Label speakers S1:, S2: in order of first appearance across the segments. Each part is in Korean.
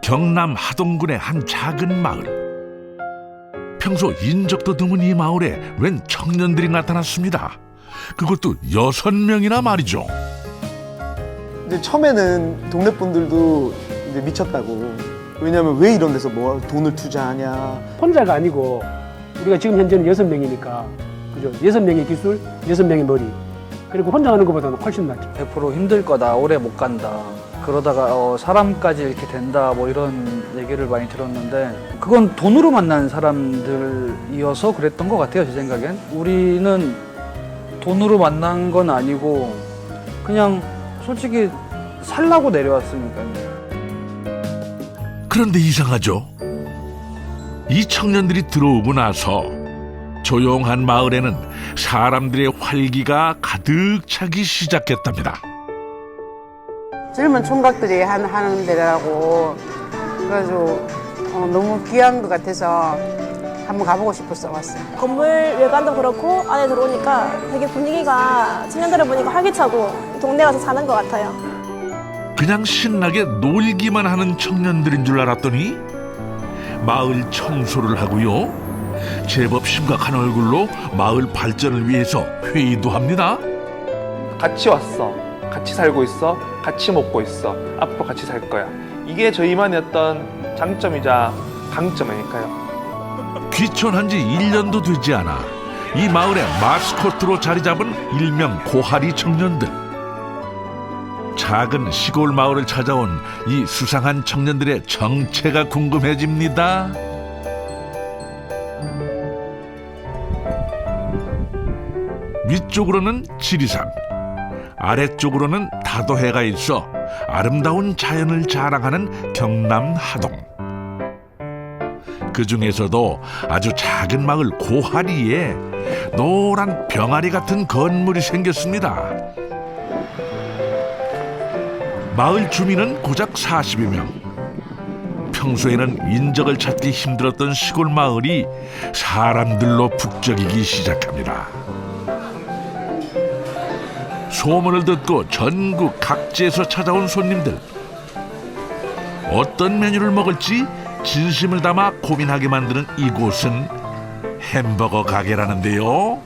S1: 경남 하동군의 한 작은 마을. 평소 인적도 드문 이 마을에 웬 청년들이 나타났습니다. 그것도 6명이나 말이죠.
S2: 이제 처음에는 동네 분들도 이제 미쳤다고. 왜냐면 왜 이런 데서 뭐 돈을 투자하냐.
S3: 혼자가 아니고 우리가 지금 현재는 6명이니까 그죠? 6명의 기술, 6명의 머리. 그리고 혼자 하는 것보다는 훨씬 낫죠.
S4: 100% 힘들 거다, 오래 못 간다. 그러다가 사람까지 이렇게 된다, 뭐 이런 얘기를 많이 들었는데 그건 돈으로 만난 사람들이어서 그랬던 것 같아요, 제 생각엔. 우리는 돈으로 만난 건 아니고 그냥 솔직히 살라고 내려왔으니까요.
S1: 그런데 이상하죠? 이 청년들이 들어오고 나서 조용한 마을에는 사람들의 활기가 가득 차기 시작했답니다.
S5: 젊은 총각들이 하는 데라고 그래가지고 너무 귀한 것 같아서 한번 가보고 싶어서 왔어요.
S6: 건물 외관도 그렇고 안에 들어오니까 되게 분위기가 청년들을 보니까 활기차고 동네 가서 사는 것 같아요.
S1: 그냥 신나게 놀기만 하는 청년들인 줄 알았더니 마을 청소를 하고요. 제법 심각한 얼굴로 마을 발전을 위해서 회의도 합니다.
S7: 같이 왔어. 같이 살고 있어. 같이 먹고 있어. 앞으로 같이 살 거야. 이게 저희만의 어떤 장점이자 강점이니까요.
S1: 귀촌한 지 1년도 되지 않아 이 마을의 마스코트로 자리 잡은 일명 고하리 청년들. 작은 시골 마을을 찾아온 이 수상한 청년들의 정체가 궁금해집니다. 위쪽으로는 지리산, 아래쪽으로는 다도해가 있어 아름다운 자연을 자랑하는 경남 하동. 그 중에서도 아주 작은 마을 고하리에 노란 병아리 같은 건물이 생겼습니다. 마을 주민은 고작 40여 명. 평소에는 인적을 찾기 힘들었던 시골 마을이 사람들로 북적이기 시작합니다. 소문을 듣고 전국 각지에서 찾아온 손님들. 어떤 메뉴를 먹을지 진심을 담아 고민하게 만드는 이곳은 햄버거 가게라는데요.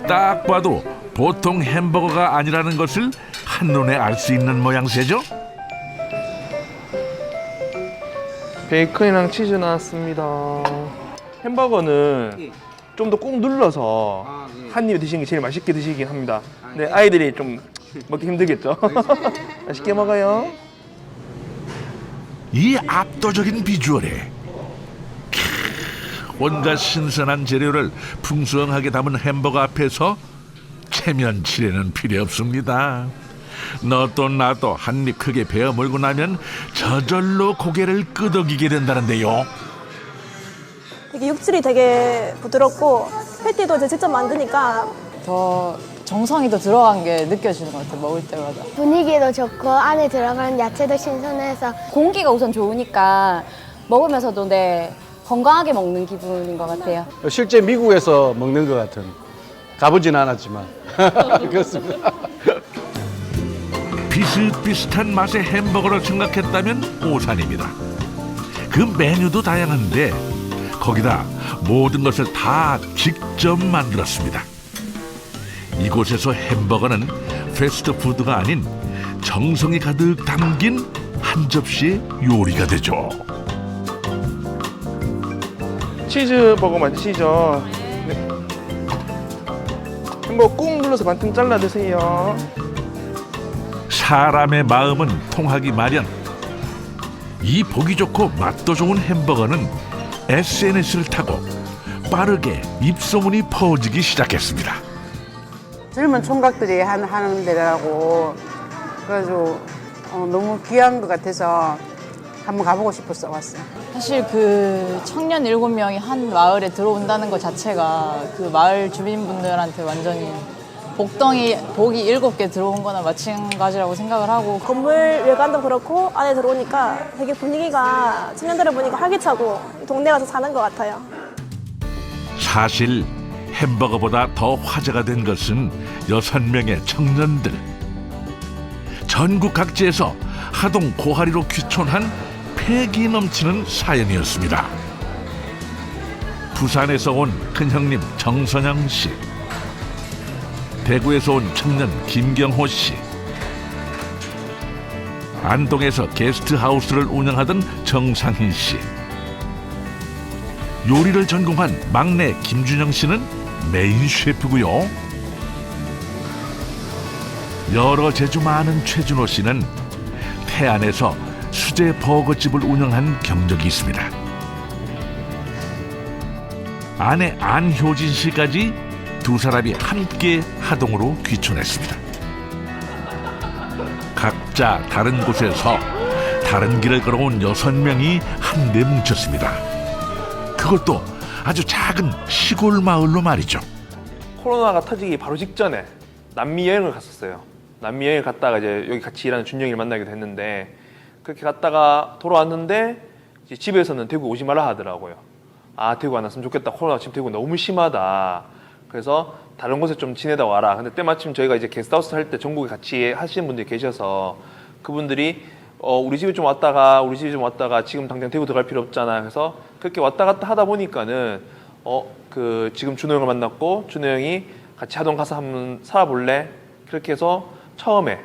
S1: 딱 봐도 보통 햄버거가 아니라는 것을 한눈에 알 수 있는 모양새죠.
S7: 베이컨이랑 치즈 나왔습니다. 햄버거는 좀 더 꾹 눌러서 한 입에 드시는 게 제일 맛있게 드시긴 합니다. 근데 아이들이 좀 먹기 힘들겠죠? 맛있게 먹어요.
S1: 이 압도적인 비주얼에 온갖 신선한 재료를 풍성하게 담은 햄버거 앞에서 체면치레는 필요 없습니다. 너도 나도 한 입 크게 베어 물고 나면 저절로 고개를 끄덕이게 된다는데요.
S6: 되게 육질이 되게 부드럽고 패티도 이제 직접 만드니까
S8: 더 정성이 더 들어간 게 느껴지는 것 같아요, 먹을 때마다.
S9: 분위기도 좋고 안에 들어가는 야채도 신선해서
S8: 공기가 우선 좋으니까 먹으면서도 건강하게 먹는 기분인 것 같아요.
S10: 실제 미국에서 먹는 것 같은, 가보진 않았지만 그렇습니다.
S1: 비슷비슷한 맛의 햄버거를 생각했다면 오산입니다. 그 메뉴도 다양한데 거기다 모든 것을 다 직접 만들었습니다. 이곳에서 햄버거는 패스트푸드가 아닌 정성이 가득 담긴 한 접시의 요리가 되죠.
S7: 치즈버거 맞으시죠? 네. 햄버거 꾹 눌러서 반틈 잘라 드세요.
S1: 사람의 마음은 통하기 마련. 이 보기 좋고 맛도 좋은 햄버거는 SNS를 타고 빠르게 입소문이 퍼지기 시작했습니다.
S5: 젊은 총각들이 하는 데라고 그래가지고 너무 귀한 것 같아서 한번 가보고 싶어서 왔어요.
S8: 사실 그 청년 7명이 한 마을에 들어온다는 것 자체가 그 마을 주민분들한테 완전히 복이 7개 들어온 거나 마찬가지라고 생각을 하고.
S6: 건물 외관도 그렇고 안에 들어오니까 되게 분위기가 청년들을 보니까 활기차고 동네 가서 사는 것 같아요.
S1: 사실 햄버거보다 더 화제가 된 것은 6명의 청년들. 전국 각지에서 하동 고하리로 귀촌한 패기 넘치는 사연이었습니다. 부산에서 온 큰형님 정선영 씨, 대구에서 온 청년 김경호 씨, 안동에서 게스트하우스를 운영하던 정상희 씨, 요리를 전공한 막내 김준영 씨는 메인 셰프고요. 여러 재주 많은 최준호 씨는 태안에서 수제 버거집을 운영한 경력이 있습니다. 아내 안효진 씨까지 두 사람이 함께 하동으로 귀촌했습니다. 각자 다른 곳에서 다른 길을 걸어온 6명이 한데 뭉쳤습니다. 그것도 아주 작은 시골 마을로 말이죠.
S7: 코로나가 터지기 바로 직전에 남미 여행을 갔었어요. 남미 여행을 갔다가 이제 여기 같이 일하는 준영이를 만나기도 했는데, 그렇게 갔다가 돌아왔는데 이제 집에서는 대구 오지 말라 하더라고요. 아, 대구 안 왔으면 좋겠다. 코로나 지금 대구 너무 심하다. 그래서 다른 곳에 좀 지내다 와라. 근데 때마침 저희가 이제 게스트하우스 할 때 전국에 같이 하시는 분들이 계셔서 그분들이 우리 집에 좀 왔다가 지금 당장 대구 들어갈 필요 없잖아. 그래서 그렇게 왔다 갔다 하다 보니까는 지금 준호 형을 만났고, 준호 형이 같이 하동 가서 한번 살아볼래? 그렇게 해서 처음에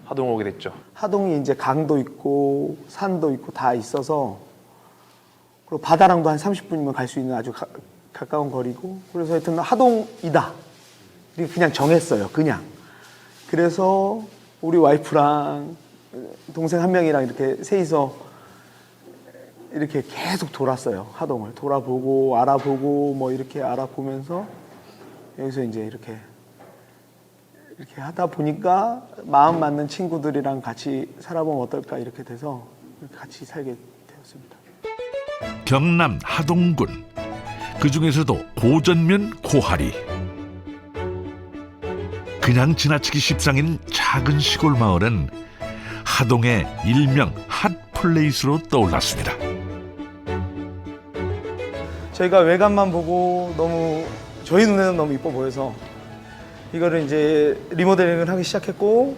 S7: 하동 오게 됐죠.
S2: 하동이 이제 강도 있고 산도 있고 다 있어서, 그리고 바다랑도 한 30분이면 갈 수 있는 아주 가까운 거리고, 그래서 하여튼 하동이다. 이렇게 그냥 정했어요. 그냥. 그래서 우리 와이프랑 동생 한 명이랑 이렇게 셋이서 이렇게 계속 돌았어요. 하동을 돌아보고 알아보고 뭐 이렇게 알아보면서 여기서 이제 이렇게 하다 보니까 마음 맞는 친구들이랑 같이 살아보면 어떨까 이렇게 돼서 이렇게 같이 살게 되었습니다.
S1: 경남 하동군, 그 중에서도 고전면 고하리. 그냥 지나치기 십상인 작은 시골 마을은 하동의 일명 핫플레이스로 떠올랐습니다.
S2: 저희가 외관만 보고 너무 저희 눈에는 너무 이뻐 보여서 이거를 이제 리모델링을 하기 시작했고,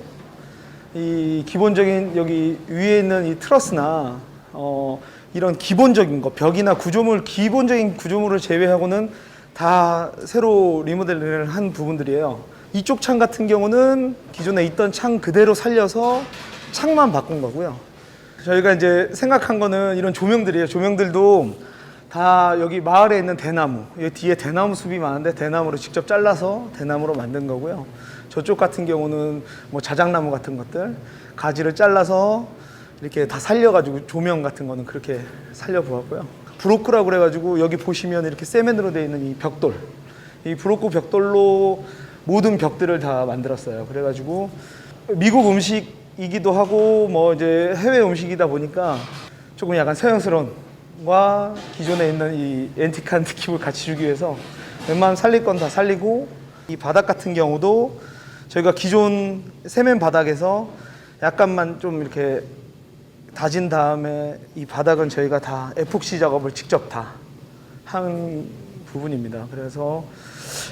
S2: 이 기본적인 여기 위에 있는 이 트러스나 이런 기본적인 거, 벽이나 구조물, 기본적인 구조물을 제외하고는 다 새로 리모델링을 한 부분들이에요. 이쪽 창 같은 경우는 기존에 있던 창 그대로 살려서 창만 바꾼 거고요. 저희가 이제 생각한 거는 이런 조명들이에요. 조명들도 다 여기 마을에 있는 대나무, 여기 뒤에 대나무 숲이 많은데 대나무로 직접 잘라서 대나무로 만든 거고요. 저쪽 같은 경우는 뭐 자작나무 같은 것들, 가지를 잘라서 이렇게 다 살려가지고 조명 같은 거는 그렇게 살려보았고요. 브로크라고 그래가지고 여기 보시면 이렇게 세면으로 되어 있는 이 벽돌, 이 브로크 벽돌로 모든 벽들을 다 만들었어요. 그래가지고 미국 음식이기도 하고 뭐 이제 해외 음식이다 보니까 조금 약간 서양스러운 과 기존에 있는 이 앤틱한 느낌을 같이 주기 위해서 웬만하면 살릴 건 다 살리고, 이 바닥 같은 경우도 저희가 기존 세면 바닥에서 약간만 좀 이렇게 다진 다음에 이 바닥은 저희가 다 에폭시 작업을 직접 다 한 부분입니다. 그래서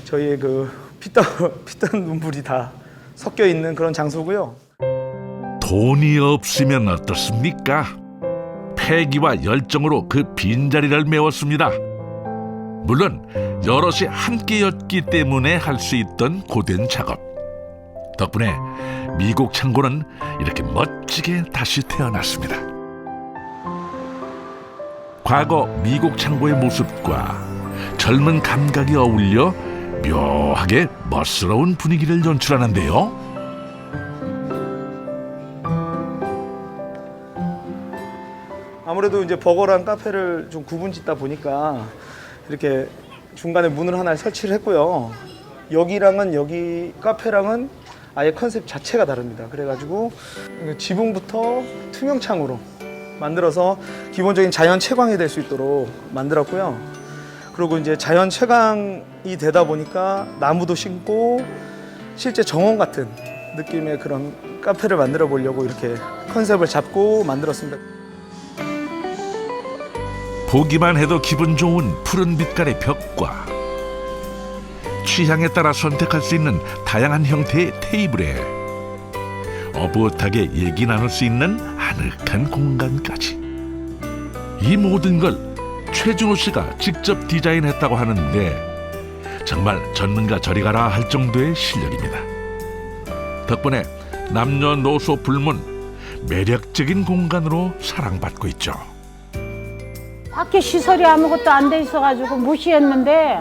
S2: 저희의 그 피땀 눈물이 다 섞여 있는 그런 장소고요.
S1: 돈이 없으면 어떻습니까? 패기와 열정으로 그 빈자리를 메웠습니다. 물론 여럿이 함께였기 때문에 할 수 있던 고된 작업. 덕분에 미국 창고는 이렇게 멋지게 다시 태어났습니다. 과거 미국 창고의 모습과 젊은 감각이 어울려 묘하게 멋스러운 분위기를 연출하는데요.
S2: 아무래도 이제 버거랑 카페를 좀 구분 짓다 보니까 이렇게 중간에 문을 하나 설치를 했고요. 여기랑은 여기 카페랑은 아예 컨셉 자체가 다릅니다. 그래가지고 지붕부터 투명창으로 만들어서 기본적인 자연 채광이 될 수 있도록 만들었고요. 그리고 이제 자연 채광이 되다 보니까 나무도 심고 실제 정원 같은 느낌의 그런 카페를 만들어 보려고 이렇게 컨셉을 잡고 만들었습니다.
S1: 보기만 해도 기분 좋은 푸른 빛깔의 벽과 취향에 따라 선택할 수 있는 다양한 형태의 테이블에 오붓하게 얘기 나눌 수 있는 아늑한 공간까지. 이 모든 걸 최준호 씨가 직접 디자인했다고 하는데 정말 전문가 저리 가라 할 정도의 실력입니다. 덕분에 남녀노소 불문 매력적인 공간으로 사랑받고 있죠.
S11: 밖에 시설이 아무것도 안 돼 있어가지고 무시했는데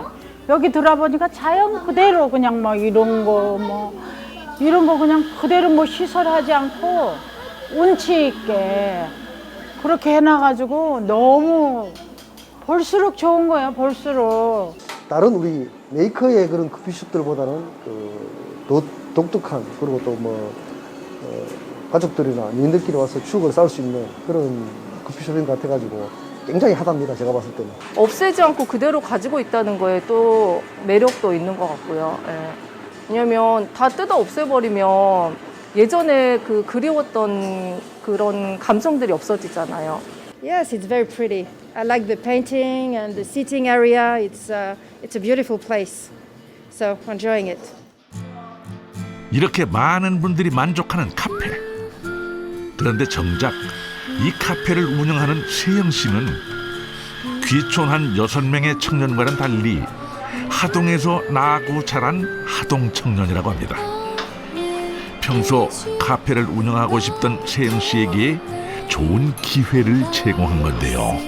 S11: 여기 들어보니까 자연 그대로 그냥 막 이런 거 그냥 그대로 뭐 시설하지 않고 운치 있게 그렇게 해놔가지고 너무 볼수록 좋은 거예요. 볼수록.
S12: 다른 우리 메이커의 그런 커피숍들보다는 독특한, 그리고 또 가족들이나 니들끼리 와서 추억을 쌓을 수 있는 그런 커피숍인 것 같아가지고 굉장히 하답니다. 제가 봤을 때는.
S13: 없애지 않고 그대로 가지고 있다는 거에 또 매력도 있는 것 같고요. 예. 왜냐면 다 뜯어 없애버리면 예전에 그 그리웠던 그런 감성들이 없어지잖아요.
S14: Yes, it's very pretty. I like the painting and the seating area. It's a beautiful place. So enjoying it.
S1: 이렇게 많은 분들이 만족하는 카페. 그런데 정작 이 카페를 운영하는 세영 씨는 귀촌한 6명의 청년과는 달리 하동에서 나고 자란 하동 청년이라고 합니다. 평소 카페를 운영하고 싶던 세영 씨에게 좋은 기회를 제공한 건데요.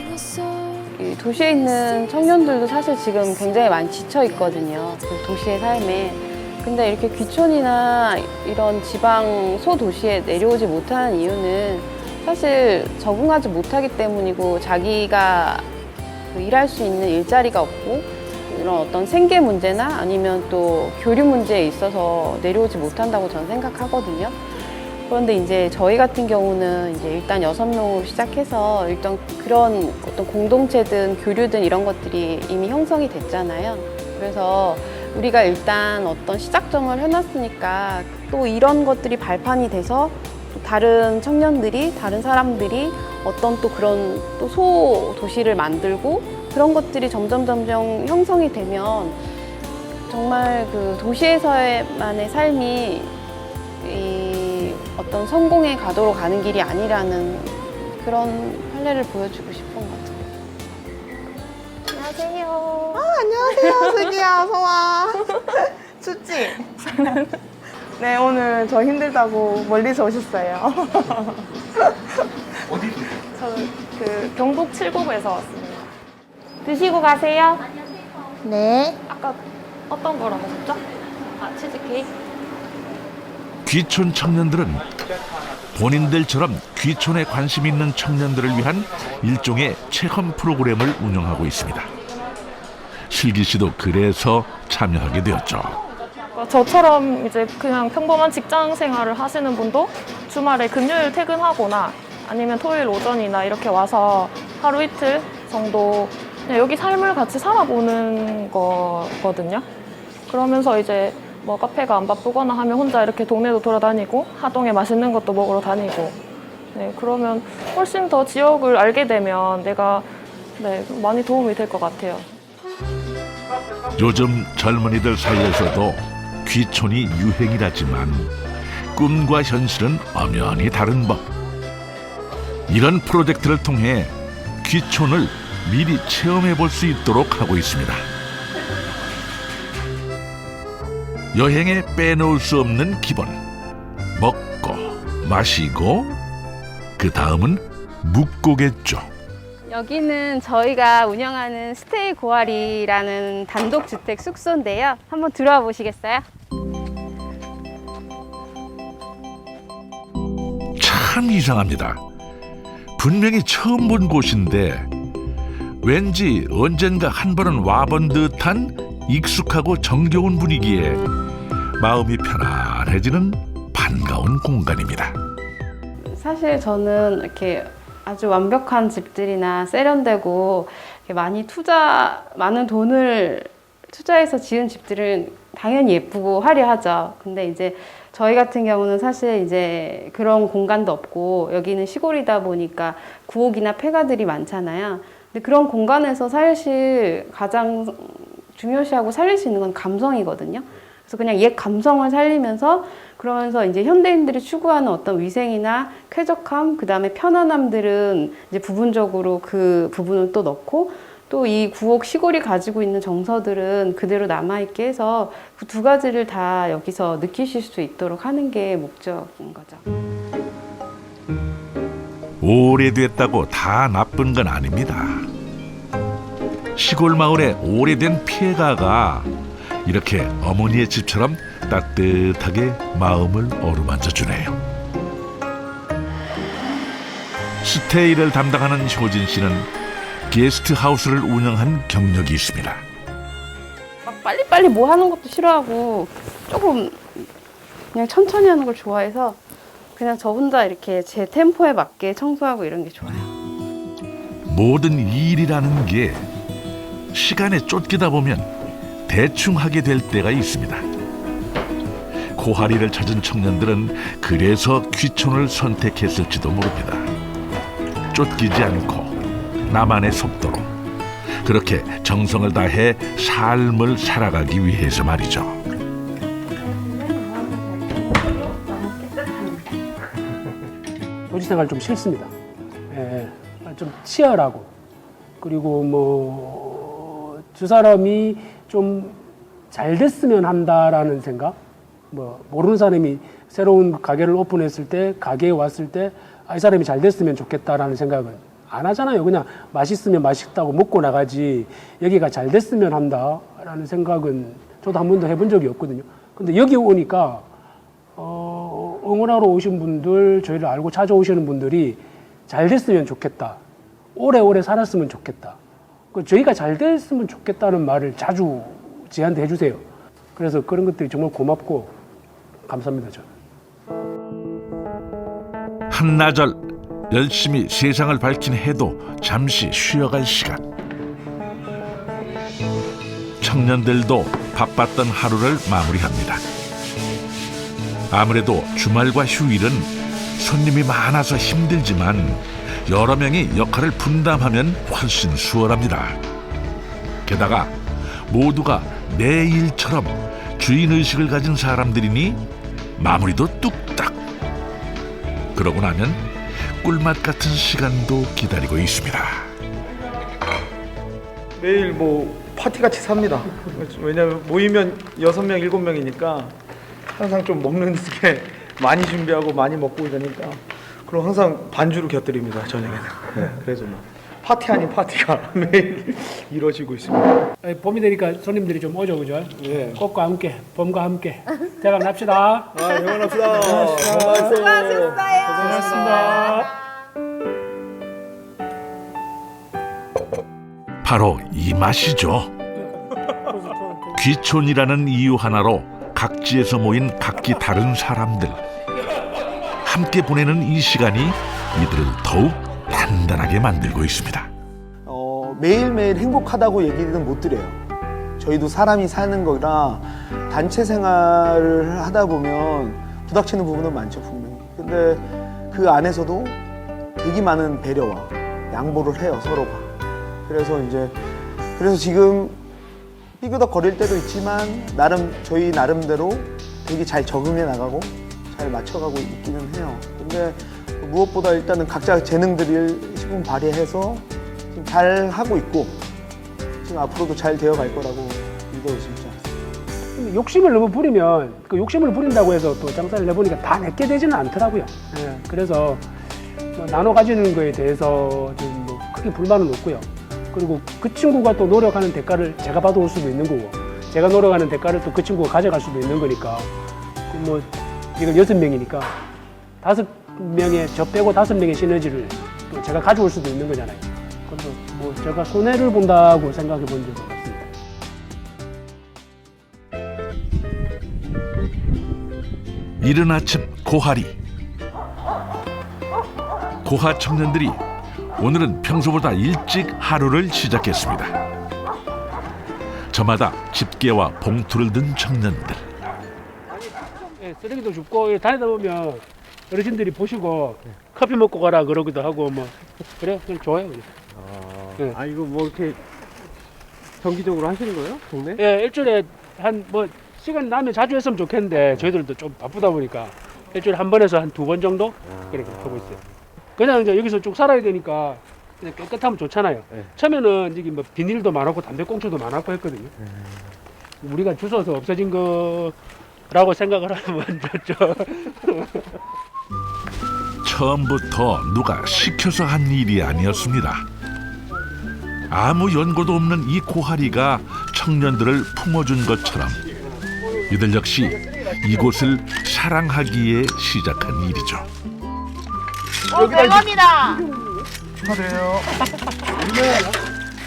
S15: 도시에 있는 청년들도 사실 지금 굉장히 많이 지쳐 있거든요. 그 도시의 삶에. 근데 이렇게 귀촌이나 이런 지방 소도시에 내려오지 못하는 이유는 사실 적응하지 못하기 때문이고, 자기가 일할 수 있는 일자리가 없고 이런 어떤 생계 문제나 아니면 또 교류 문제에 있어서 내려오지 못한다고 저는 생각하거든요. 그런데 이제 저희 같은 경우는 이제 일단 6명으로 시작해서 일단 그런 어떤 공동체든 교류든 이런 것들이 이미 형성이 됐잖아요. 그래서 우리가 일단 어떤 시작점을 해놨으니까 또 이런 것들이 발판이 돼서 또 다른 청년들이, 다른 사람들이 어떤 또 그런 또 소도시를 만들고 그런 것들이 점점 형성이 되면 정말 그 도시에서만의 삶이 이 어떤 성공의 가도로 가는 길이 아니라는 그런 판례를 보여주고 싶은 것 같아요.
S6: 안녕하세요.
S16: 안녕하세요, 슬기야, 성아. 춥지? 네, 오늘 저 힘들다고 멀리서 오셨어요.
S17: 어디?
S16: 저는 그 경북 칠곡에서 왔습니다. 드시고 가세요.
S9: 네.
S16: 아까 어떤 거라고 하셨죠? 아, 치즈케이크?
S1: 귀촌 청년들은 본인들처럼 귀촌에 관심 있는 청년들을 위한 일종의 체험 프로그램을 운영하고 있습니다. 슬기 씨도 그래서 참여하게 되었죠.
S16: 저처럼 이제 그냥 평범한 직장 생활을 하시는 분도 주말에 금요일 퇴근하거나 아니면 토요일 오전이나 이렇게 와서 하루 이틀 정도 그냥 여기 삶을 같이 살아보는 거거든요. 그러면서 이제 뭐 카페가 안 바쁘거나 하면 혼자 이렇게 동네도 돌아다니고 하동에 맛있는 것도 먹으러 다니고, 네, 그러면 훨씬 더 지역을 알게 되면 내가 많이 도움이 될 것 같아요.
S1: 요즘 젊은이들 사이에서도 귀촌이 유행이라지만 꿈과 현실은 엄연히 다른 법. 이런 프로젝트를 통해 귀촌을 미리 체험해 볼 수 있도록 하고 있습니다. 여행에 빼놓을 수 없는 기본. 먹고 마시고 그 다음은 묵고겠죠.
S15: 여기는 저희가 운영하는 스테이 고아리라는 단독주택 숙소인데요. 한번 들어와 보시겠어요?
S1: 참 이상합니다. 분명히 처음 본 곳인데 왠지 언젠가 한 번은 와본 듯한 익숙하고 정겨운 분위기에 마음이 편안해지는 반가운 공간입니다.
S15: 사실 저는 이렇게 아주 완벽한 집들이나 세련되고 많은 돈을 투자해서 지은 집들은 당연히 예쁘고 화려하죠. 근데 이제 저희 같은 경우는 사실 이제 그런 공간도 없고 여기는 시골이다 보니까 구옥이나 폐가들이 많잖아요. 근데 그런 공간에서 사실 가장 중요시하고 살릴 수 있는 건 감성이거든요. 그래서 그냥 옛 감성을 살리면서 그러면서 이제 현대인들이 추구하는 어떤 위생이나 쾌적함, 그 다음에 편안함들은 이제 부분적으로 그 부분을 또 넣고 또 이 구옥 시골이 가지고 있는 정서들은 그대로 남아있게 해서 그 두 가지를 다 여기서 느끼실 수 있도록 하는 게 목적인 거죠.
S1: 오래됐다고 다 나쁜 건 아닙니다. 시골 마을의 오래된 폐가가 이렇게 어머니의 집처럼 따뜻하게 마음을 어루만져 주네요. 스테이를 담당하는 효진 씨는 게스트하우스를 운영한 경력이 있습니다.
S15: 막 빨리빨리 뭐 하는 것도 싫어하고 조금 그냥 천천히 하는 걸 좋아해서 그냥 저 혼자 이렇게 제 템포에 맞게 청소하고 이런 게 좋아요.
S1: 모든 일이라는 게 시간에 쫓기다 보면 대충 하게 될 때가 있습니다. 고하리를 찾은 청년들은 그래서 귀촌을 선택했을지도 모릅니다. 쫓기지 않고 나만의 속도로 그렇게 정성을 다해 삶을 살아가기 위해서 말이죠.
S3: 도시생활 좀 싫습니다. 예, 좀 치열하고 그리고 뭐 두 사람이 좀 잘 됐으면 한다라는 생각. 뭐 모르는 사람이 새로운 가게를 오픈했을 때 가게에 왔을 때 이 사람이 잘 됐으면 좋겠다라는 생각은 안 하잖아요. 그냥 맛있으면 맛있다고 먹고 나가지 여기가 잘 됐으면 한다라는 생각은 저도 한 번도 해본 적이 없거든요. 근데 여기 오니까 응원하러 오신 분들, 저희를 알고 찾아오시는 분들이 잘 됐으면 좋겠다. 오래오래 살았으면 좋겠다. 저희가 잘 됐으면 좋겠다는 말을 자주 저한테 해주세요. 그래서 그런 것들이 정말 고맙고 감사합니다. 저는.
S1: 한나절 열심히 세상을 밝힌 해도 잠시 쉬어갈 시간. 청년들도 바빴던 하루를 마무리합니다. 아무래도 주말과 휴일은 손님이 많아서 힘들지만 여러 명이 역할을 분담하면 훨씬 수월합니다. 게다가 모두가 내 일처럼 주인의식을 가진 사람들이니 마무리도 뚝딱. 그러고 나면 꿀맛 같은 시간도 기다리고 있습니다.
S2: 매일 뭐 파티같이 삽니다. 왜냐면 모이면 6명, 7명이니까 항상 좀 먹는 게 많이 준비하고 많이 먹고 이러니까 그럼 항상 반주로 곁들입니다. 저녁에는. 네, 그래서 뭐 파티 아닌 파티가 매일 이루어지고 있습니다.
S3: 봄이 되니까 손님들이 좀 오죠, 그죠? 네. 꽃과 함께, 봄과 함께 대박 납시다.
S2: 영원합시다.
S3: 고생하셨습니다.
S1: 바로 이 맛이죠. 귀촌이라는 이유 하나로 각지에서 모인 각기 다른 사람들. 함께 보내는 이 시간이 이들을 더욱 단단하게 만들고 있습니다.
S2: 매일매일 행복하다고 얘기는 못 드려요. 저희도 사람이 사는 거라 단체 생활을 하다 보면 부닥치는 부분은 많죠, 분명히. 근데 그 안에서도 되게 많은 배려와 양보를 해요, 서로가. 그래서 지금 삐그덕거릴 때도 있지만 저희 나름대로 되게 잘 적응해 나가고 잘 맞춰가고 있기는 해요. 근데 무엇보다 일단은 각자 재능들을 시분 발휘해서 지금 잘 하고 있고 지금 앞으로도 잘 되어갈 거라고 믿어 있습니다.
S3: 욕심을 너무 부리면 그 욕심을 부린다고 해서 또 장사를 내보니까 다 내게 되지는 않더라고요. 예, 그래서 뭐 나눠 가지는 거에 대해서 좀 뭐 크게 불만은 없고요. 그리고 그 친구가 또 노력하는 대가를 제가 받아올 수도 있는 거고 제가 노력하는 대가를 또 그 친구가 가져갈 수도 있는 거니까 뭐 이건 6명이니까 5명의 저 빼고 5명의 시너지를 또 제가 가져올 수도 있는 거잖아요. 그래서 뭐 제가 손해를 본다고 생각해 본 적은 없습니다.
S1: 이른 아침 고하리. 고하 청년들이 오늘은 평소보다 일찍 하루를 시작했습니다. 저마다 집게와 봉투를 든 청년들.
S3: 쓰레기도 줍고 다니다 보면 어르신들이 보시고 커피 먹고 가라 그러기도 하고 뭐 그래 그냥 좋아요. 그냥.
S17: 이거 뭐 이렇게 정기적으로 하시는 거예요, 동네?
S3: 예, 일주일에 한 뭐 시간 나면 자주 했으면 좋겠는데 저희들도 좀 바쁘다 보니까 일주일에 한 번에서 한 2번 정도 그렇게 하고 있어요. 그냥 이제 여기서 쭉 살아야 되니까 그냥 깨끗하면 좋잖아요. 처음에는 여기 뭐 비닐도 많았고 담배꽁초도 많았고 했거든요. 우리가 주워서 없어진 거라고 생각을 하면 좋죠.
S1: 처음부터 누가 시켜서 한 일이 아니었습니다. 아무 연고도 없는 이 고하리가 청년들을 품어준 것처럼 이들 역시 이곳을 사랑하기에 시작한 일이죠.
S2: 멜론이다. 축하드려요.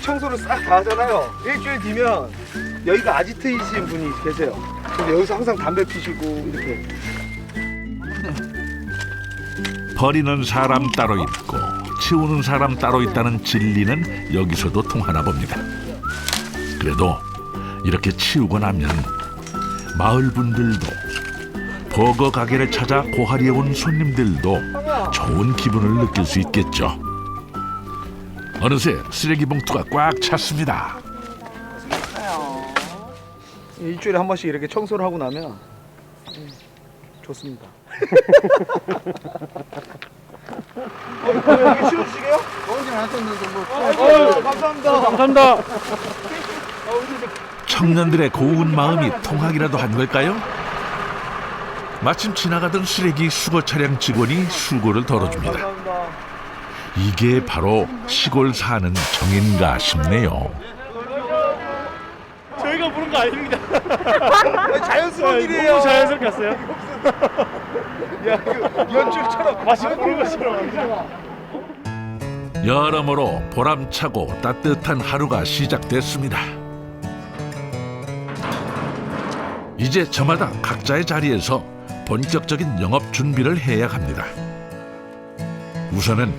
S2: 청소를 싹 다 하잖아요. 일주일 뒤면 여기가 아지트이신 분이 계세요. 근데 여기서 항상 담배 피시고 이렇게.
S1: 버리는 사람 따로 있고 치우는 사람 따로 있다는 진리는 여기서도 통하나 봅니다. 그래도 이렇게 치우고 나면 마을 분들도 버거 가게를 찾아 고하리에 온 손님들도 좋은 기분을 느낄 수 있겠죠. 어느새 쓰레기 봉투가 꽉 찼습니다.
S2: 일주일에 한 번씩 이렇게 청소를 하고 나면 좋습니다. 여기 치워주시게요? 더운지는 안 썼는데 뭐. 감사합니다.
S3: 감사합니다.
S1: 청년들의 고운 마음이 통하기라도 한 걸까요? 마침 지나가던 쓰레기 수거 차량 직원이 수고를 덜어줍니다. 이게 바로 시골 사는 정인가 싶네요.
S3: 저희가 부른 거 아닙니다.
S2: 자연스러운 일이에요.
S3: 너무 자연스럽게 왔어요.
S2: 야, 이거 연출처럼
S3: 마시고 부른 것처럼.
S1: 여러모로 보람차고 따뜻한 하루가 시작됐습니다. 이제 저마다 각자의 자리에서 본격적인 영업 준비를 해야 합니다. 우선은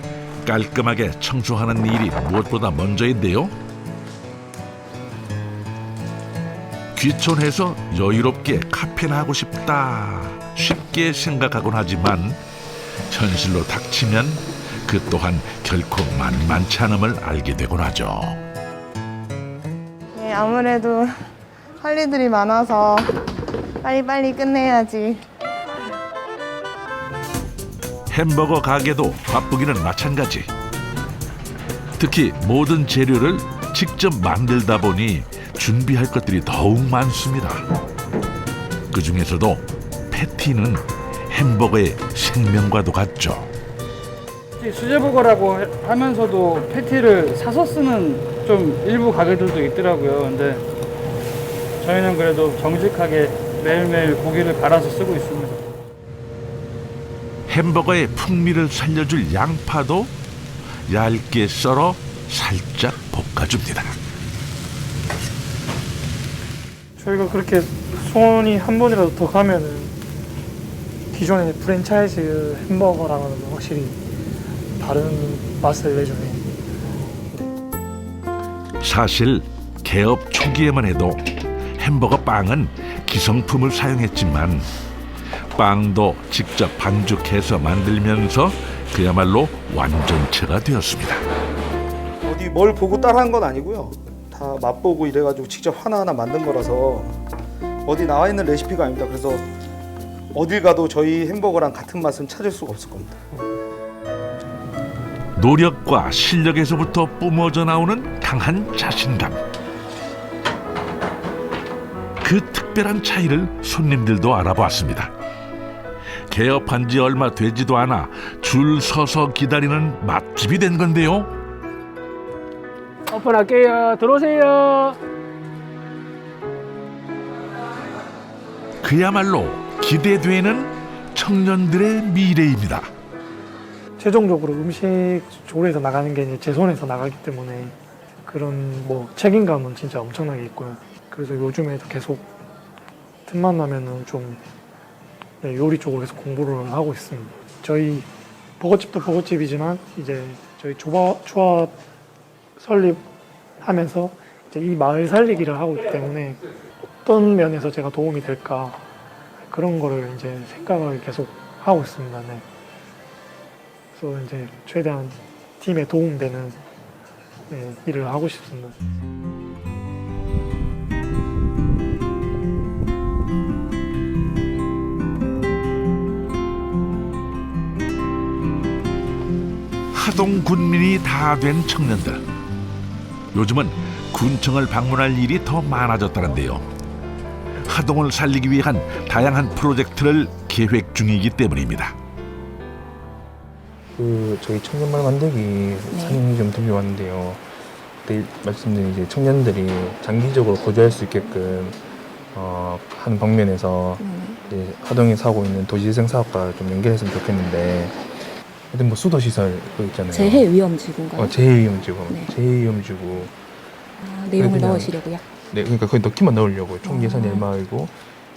S1: 깔끔하게 청소하는 일이 무엇보다 먼저인데요. 귀촌해서 여유롭게 카페나 하고 싶다 쉽게 생각하곤 하지만 현실로 닥치면 그 또한 결코 만만치 않음을 알게 되곤 하죠.
S17: 네, 아무래도 할 일들이 많아서 빨리빨리 끝내야지.
S1: 햄버거 가게도 바쁘기는 마찬가지. 특히 모든 재료를 직접 만들다 보니 준비할 것들이 더욱 많습니다. 그 중에서도 패티는 햄버거의 생명과도 같죠.
S18: 수제버거라고 하면서도 패티를 사서 쓰는 좀 일부 가게들도 있더라고요. 근데 저희는 그래도 정직하게 매일매일 고기를 갈아서 쓰고 있습니다.
S1: 햄버거의 풍미를 살려줄 양파도 얇게 썰어 살짝 볶아줍니다.
S19: 저희가 그렇게 손이 한 번이라도 더 가면은 기존의 프랜차이즈 햄버거랑은 확실히 다른 맛을 내주네.
S1: 사실 개업 초기에만 해도 햄버거 빵은 기성품을 사용했지만 빵도 직접 반죽해서 만들면서 그야말로 완전체가 되었습니다.
S2: 어디 뭘 보고 따라한 건 아니고요. 다 맛보고 이래가지고 직접 하나하나 만든 거라서 어디 나와 있는 레시피가 아닙니다. 그래서 어딜 가도 저희 햄버거랑 같은 맛은 찾을 수가 없을 겁니다.
S1: 노력과 실력에서부터 뿜어져 나오는 강한 자신감. 그 특별한 차이를 손님들도 알아보았습니다. 개업한 지 얼마 되지도 않아 줄 서서 기다리는 맛집이 된 건데요.
S3: 오픈할게요. 들어오세요.
S1: 그야말로 기대되는 청년들의 미래입니다.
S19: 최종적으로 음식 조리에서 나가는 게 이제 제 손에서 나가기 때문에 그런 뭐 책임감은 진짜 엄청나게 있고요. 그래서 요즘에도 계속 틈만 나면은 좀 요리 쪽으로 계속 공부를 하고 있습니다. 저희 버거집도 버거집이지만 이제 저희 조합 설립하면서 이제 이 마을 살리기를 하고 있기 때문에 어떤 면에서 제가 도움이 될까 그런 거를 이제 생각을 계속 하고 있습니다. 네. 그래서 이제 최대한 팀에 도움되는 일을 하고 싶습니다.
S1: 하동 군민이 다 된 청년들. 요즘은 군청을 방문할 일이 더 많아졌다는데요. 하동을 살리기 위한 다양한 프로젝트를 계획 중이기 때문입니다.
S20: 저희 청년마을 만들기 상임위 좀 들려왔는데요. 그때 말씀드린 이제 청년들이 장기적으로 거주할 수 있게끔 하는 방면에서 이제 하동에서 하고 있는 도시재생 사업과 좀 연결했으면 좋겠는데, 하여튼 뭐 수도 시설 그 있잖아요.
S15: 재해위험지구인가요?
S20: 재해위험지구.
S15: 네.
S20: 재해위험지구.
S15: 내용을
S20: 그냥-
S15: 넣으시려고요?
S20: 네, 그러니까 거기 넣기만 넣으려고요. 총 예산이 얼마이고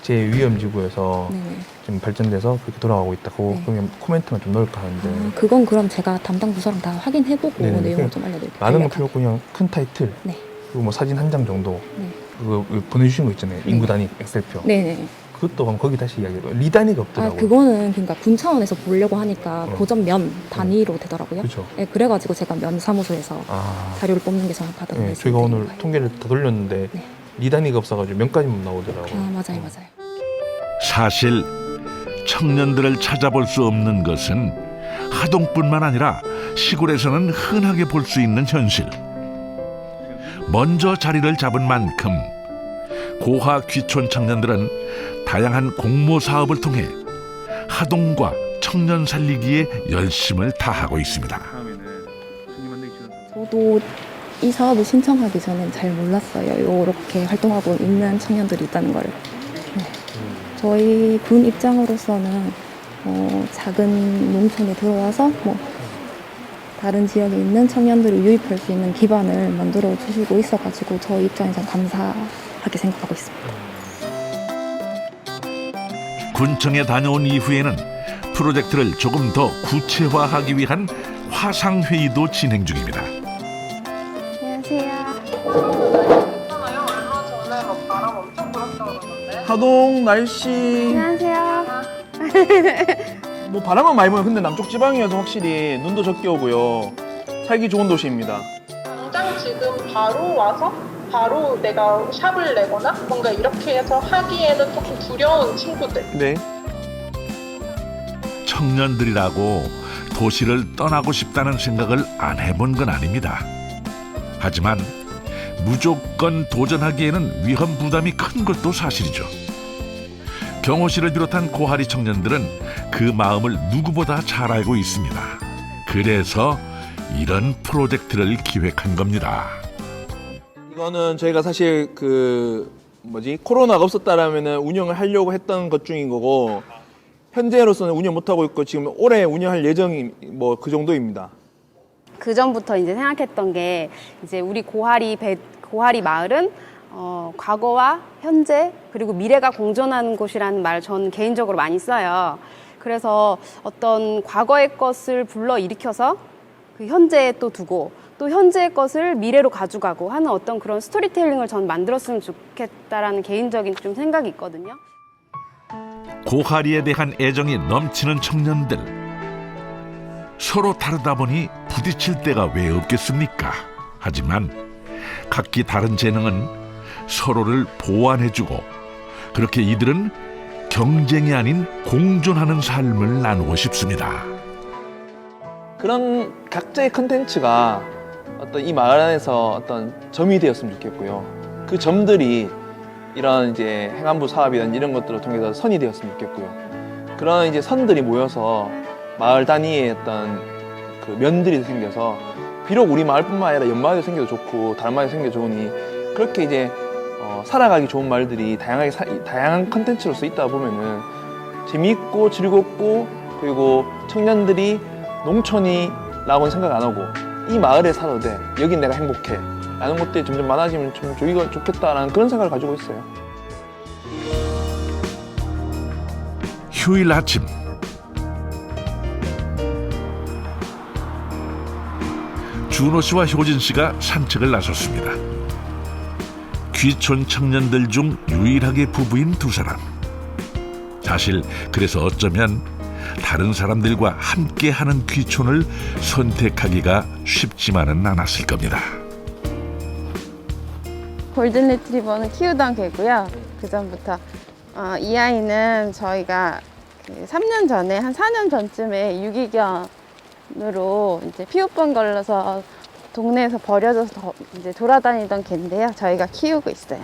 S20: 재해위험지구에서
S15: 네네.
S20: 지금 발전돼서 그렇게 돌아가고 있다고. 그러면 코멘트만 좀 넣을까 하는데.
S15: 그건 그럼 제가 담당 부서랑 다 확인해보고
S20: 네네.
S15: 내용을
S20: 그냥
S15: 좀 알려드릴게요.
S20: 많은 건 필요 없고 그냥 큰 타이틀.
S15: 네.
S20: 그리고 뭐 사진 한 장 정도.
S15: 네.
S20: 그거 보내주신 거 있잖아요. 인구 단위 엑셀표.
S15: 네네.
S20: 그것도 그럼 거기 다시 이야기해요. 리 단위가
S15: 아,
S20: 없더라고요.
S15: 그거는 그러니까 군 차원에서 보려고 하니까 고점 면 단위로 되더라고요.
S20: 그렇죠.
S15: 네, 그래가지고 제가 면 사무소에서 자료를 뽑는 게 정확하다고
S20: 네, 저희가 오늘 통계를 다 돌렸는데 리 단위가 없어가지고 면까지만 나오더라고요.
S15: 맞아요, 맞아요.
S1: 사실 청년들을 찾아볼 수 없는 것은 하동뿐만 아니라 시골에서는 흔하게 볼 수 있는 현실. 먼저 자리를 잡은 만큼 고하 귀촌 청년들은 다양한 공모 사업을 통해 하동과 청년 살리기에 열심을 다하고 있습니다.
S15: 저도 이 사업을 신청하기 전엔 잘 몰랐어요. 이렇게 활동하고 있는 청년들이 있다는 거를. 네. 저희 군 입장으로서는 작은 농촌에 들어와서 뭐 다른 지역에 있는 청년들을 유입할 수 있는 기반을 만들어 주시고 있어가지고 저희 입장에서 감사하게 생각하고 있습니다.
S1: 군청에 다녀온 이후에는 프로젝트를 조금 더 구체화하기 위한 화상회의도 진행 중입니다.
S15: 안녕하세요.
S7: 하동 날씨
S15: 안녕하세요.
S7: 뭐 바람은 많이 불어요. 근데 남쪽 지방이어서 확실히 눈도 적게 오고요. 살기 좋은 도시입니다.
S21: 당장 지금 바로 와서 바로 내가 샵을 내거나 뭔가 이렇게 해서 하기에는 조금 두려운 친구들.
S7: 네.
S1: 청년들이라고 도시를 떠나고 싶다는 생각을 안 해본 건 아닙니다. 하지만 무조건 도전하기에는 위험 부담이 큰 것도 사실이죠. 경호 씨를 비롯한 고하리 청년들은 그 마음을 누구보다 잘 알고 있습니다. 그래서 이런 프로젝트를 기획한 겁니다.
S7: 이거는 저희가 사실 코로나가 없었다라면은 운영을 하려고 했던 것 중인 거고, 현재로서는 운영 못 하고 있고 지금 올해 운영할 예정이 뭐 그 정도입니다.
S22: 그 전부터 이제 생각했던 게 이제 우리 고하리 마을은 과거와 현재 그리고 미래가 공존하는 곳이라는 말을 저는 개인적으로 많이 써요. 그래서 어떤 과거의 것을 불러 일으켜서 그 현재에 또 두고 또 현재의 것을 미래로 가져가고 하는 어떤 그런 스토리텔링을 전 만들었으면 좋겠다라는 개인적인 좀 생각이 있거든요.
S1: 고하리에 대한 애정이 넘치는 청년들. 서로 다르다 보니 부딪힐 때가 왜 없겠습니까? 하지만 각기 다른 재능은 서로를 보완해주고, 그렇게 이들은 경쟁이 아닌 공존하는 삶을 나누고 싶습니다.
S7: 그런 각자의 컨텐츠가 어떤 이 마을 안에서 어떤 점이 되었으면 좋겠고요. 그 점들이 이런 이제 행안부 사업이든 이런 것들을 통해서 선이 되었으면 좋겠고요. 그런 이제 선들이 모여서 마을 단위의 어떤 그 면들이 생겨서, 비록 우리 마을뿐만 아니라 옆마을도 생겨도 좋고 다른 마을도 생겨도 좋으니, 그렇게 이제 살아가기 좋은 마을들이 다양한 컨텐츠로서 있다 보면은 재미있고 즐겁고, 그리고 청년들이 농촌이라고는 생각 안 하고 이 마을에 살아도 돼, 여긴 내가 행복해 라는 것들이 점점 많아지면 좀 저희가 좋겠다라는 그런 생각을 가지고 있어요.
S1: 휴일 아침, 준호 씨와 효진 씨가 산책을 나섰습니다. 귀촌 청년들 중 유일하게 부부인 두 사람. 사실 그래서 어쩌면 다른 사람들과 함께하는 귀촌을 선택하기가 쉽지만은 않았을 겁니다.
S23: 골든 리트리버는 키우던 개고요. 그 전부터 이 아이는 저희가 3년 전에 한 4년 전쯤에 유기견 병으로 이제 피부병 걸려서 동네에서 버려져서 이제 돌아다니던 개인데요. 저희가 키우고 있어요.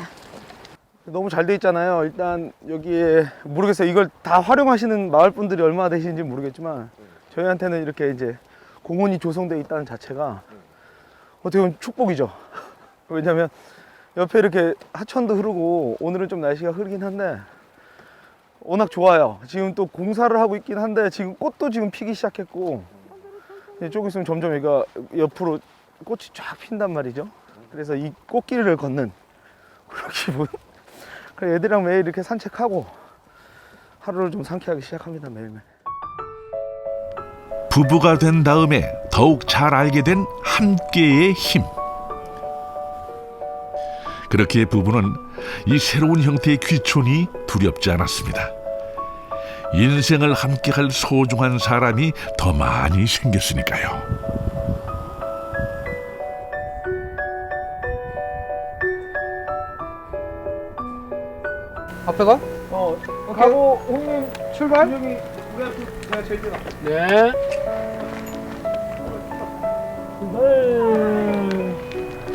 S2: 너무 잘 돼 있잖아요. 일단 여기에 모르겠어요. 이걸 다 활용하시는 마을 분들이 얼마나 되시는지 모르겠지만 저희한테는 이렇게 이제 공원이 조성되어 있다는 자체가 어떻게 보면 축복이죠. 왜냐면 옆에 이렇게 하천도 흐르고 오늘은 좀 날씨가 흐리긴 한데 워낙 좋아요. 지금 또 공사를 하고 있긴 한데 지금 꽃도 지금 피기 시작했고 조금 있으면 점점 얘가 옆으로 꽃이 쫙 핀단 말이죠. 그래서 이 꽃길을 걷는 그런 기분. 그래서 애들이랑 매일 이렇게 산책하고 하루를 좀 상쾌하게 시작합니다. 매일매일.
S1: 부부가 된 다음에 더욱 잘 알게 된 함께의 힘. 그렇게 부부는 이 새로운 형태의 귀촌이 두렵지 않았습니다. 인생을 함께할 소중한 사람이 더 많이 생겼으니까요.
S18: 앞에 가?
S2: 가고 형님 출발. 여기 내가 제일 좋아.
S3: 네.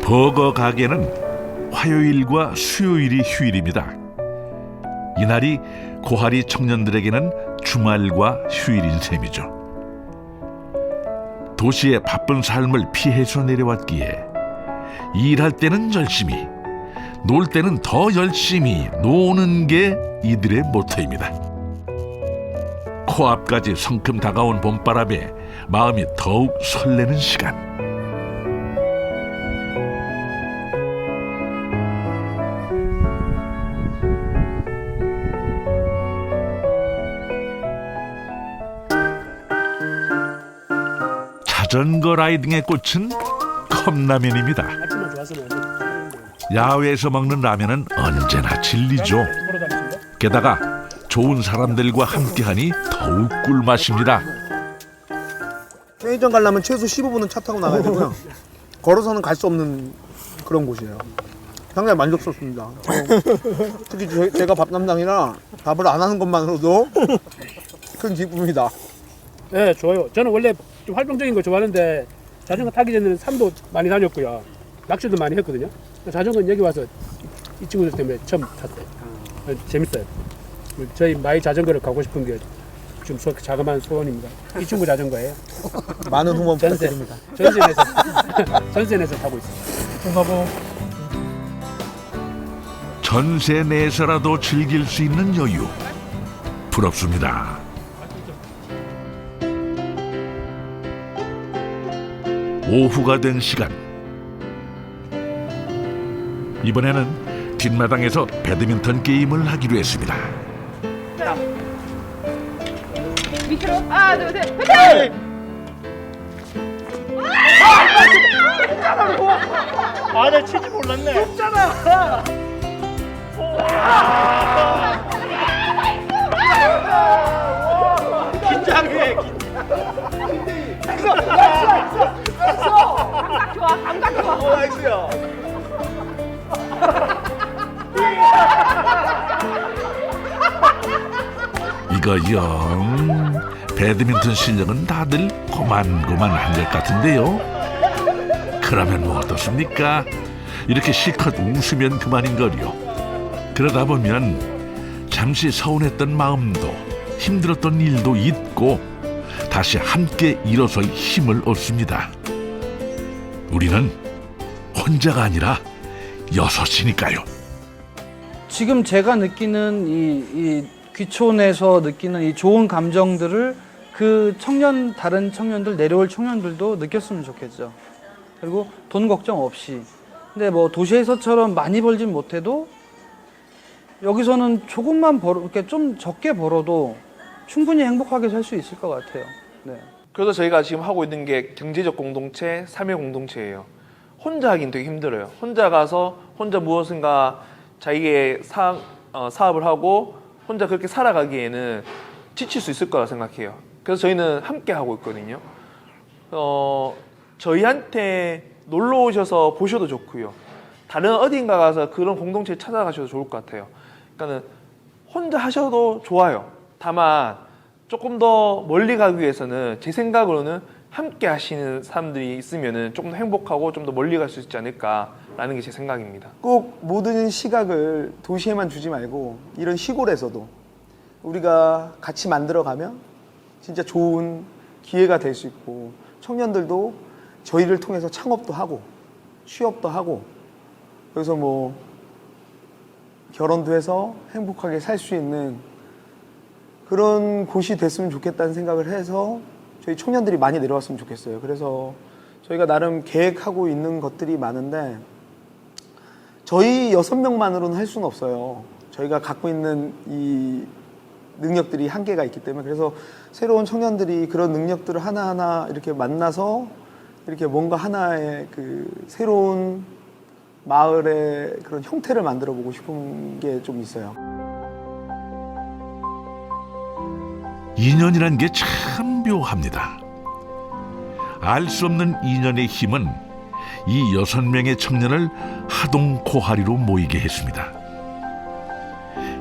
S1: 버거 가게는 화요일과 수요일이 휴일입니다. 이날이 고하리 청년들에게는 주말과 휴일인 셈이죠. 도시의 바쁜 삶을 피해서 내려왔기에 일할 때는 열심히, 놀 때는 더 열심히 노는 게 이들의 모토입니다. 코앞까지 성큼 다가온 봄바람에 마음이 더욱 설레는 시간. 자전거 라이딩의 꽃은 컵라면입니다.
S3: 아침만 좋았으면
S1: 야외에서 먹는 라면은 언제나 진리죠. 게다가 좋은 사람들과 함께하니 더욱 꿀맛입니다.
S12: 편의점 가려면 최소 15분은 차 타고 나가야 되고요. 걸어서는 갈 수 없는 그런 곳이에요. 상당히 만족스럽습니다. 특히 제가 밥 담당이라 밥을 안 하는 것만으로도 큰 기쁨이다.
S3: 네, 좋아요. 저는 원래 좀 활동적인 거 좋아하는데 자전거 타기 전에는 산도 많이 다녔고요. 낚시도 많이 했거든요. 자전거는 여기 와서 이 친구들 때문에 처음 탔어요. 재밌어요. 저희 마이 자전거를 가고 싶은 게 좀 자그마한 소원입니다. 이 친구 자전거예요.
S12: 많은 후원 부탁드립니다.
S3: 전세내서 타고 있어요.
S2: 가보.
S1: 전세 내서라도 즐길 수 있는 여유. 부럽습니다. 오후가 된 시간. 이번에는 뒷마당에서 배드민턴 게임을 하기로 했습니다.
S23: 밑으로 하나 둘 셋 화이팅!
S18: 아, 나 치지 몰랐네.
S2: 없잖아.
S18: 긴장해.
S23: 감각 좋아 감각 좋아.
S2: 나이스야.
S1: 이거 영 배드민턴 실력은 다들 고만고만한 것 같은데요. 그러면 뭐 어떻습니까? 이렇게 실컷 웃으면 그만인걸요. 그러다 보면 잠시 서운했던 마음도 힘들었던 일도 잊고 다시 함께 일어설 힘을 얻습니다. 우리는 혼자가 아니라 여섯이니까요.
S18: 지금 제가 느끼는 이 귀촌에서 느끼는 이 좋은 감정들을 그 다른 청년들, 내려올 청년들도 느꼈으면 좋겠죠. 그리고 돈 걱정 없이. 근데 뭐 도시에서처럼 많이 벌진 못해도 여기서는 조금만 이렇게 좀 적게 벌어도 충분히 행복하게 살 수 있을 것 같아요. 네.
S7: 그래서 저희가 지금 하고 있는 게 경제적 공동체, 삶의 공동체예요. 혼자 하긴 되게 힘들어요. 혼자 가서 혼자 무엇인가 자기의 사업을 하고 혼자 그렇게 살아가기에는 지칠 수 있을 거라 생각해요. 그래서 저희는 함께 하고 있거든요. 저희한테 놀러 오셔서 보셔도 좋고요. 다른 어딘가 가서 그런 공동체를 찾아가셔도 좋을 것 같아요. 그러니까는 혼자 하셔도 좋아요. 다만 조금 더 멀리 가기 위해서는 제 생각으로는 함께 하시는 사람들이 있으면은 조금 더 행복하고 좀 더 멀리 갈 수 있지 않을까라는 게 제 생각입니다.
S2: 꼭 모든 시각을 도시에만 주지 말고 이런 시골에서도 우리가 같이 만들어가면 진짜 좋은 기회가 될 수 있고 청년들도 저희를 통해서 창업도 하고 취업도 하고 그래서 뭐 결혼도 해서 행복하게 살 수 있는 그런 곳이 됐으면 좋겠다는 생각을 해서 저희 청년들이 많이 내려왔으면 좋겠어요. 그래서 저희가 나름 계획하고 있는 것들이 많은데 저희 6명만으로는 할 수는 없어요. 저희가 갖고 있는 이 능력들이 한계가 있기 때문에 그래서 새로운 청년들이 그런 능력들을 하나하나 이렇게 만나서 이렇게 뭔가 하나의 그 새로운 마을의 그런 형태를 만들어 보고 싶은 게 좀 있어요.
S1: 인연이란 게 참 묘합니다. 알 수 없는 인연의 힘은 이 6명의 청년을 하동 고하리로 모이게 했습니다.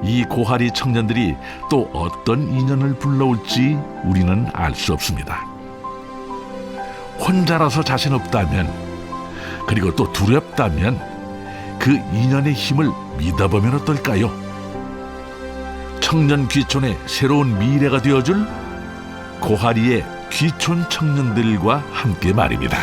S1: 이 고하리 청년들이 또 어떤 인연을 불러올지 우리는 알 수 없습니다. 혼자라서 자신 없다면 그리고 또 두렵다면 그 인연의 힘을 믿어보면 어떨까요? 청년 귀촌의 새로운 미래가 되어줄 고하리의 귀촌 청년들과 함께 말입니다.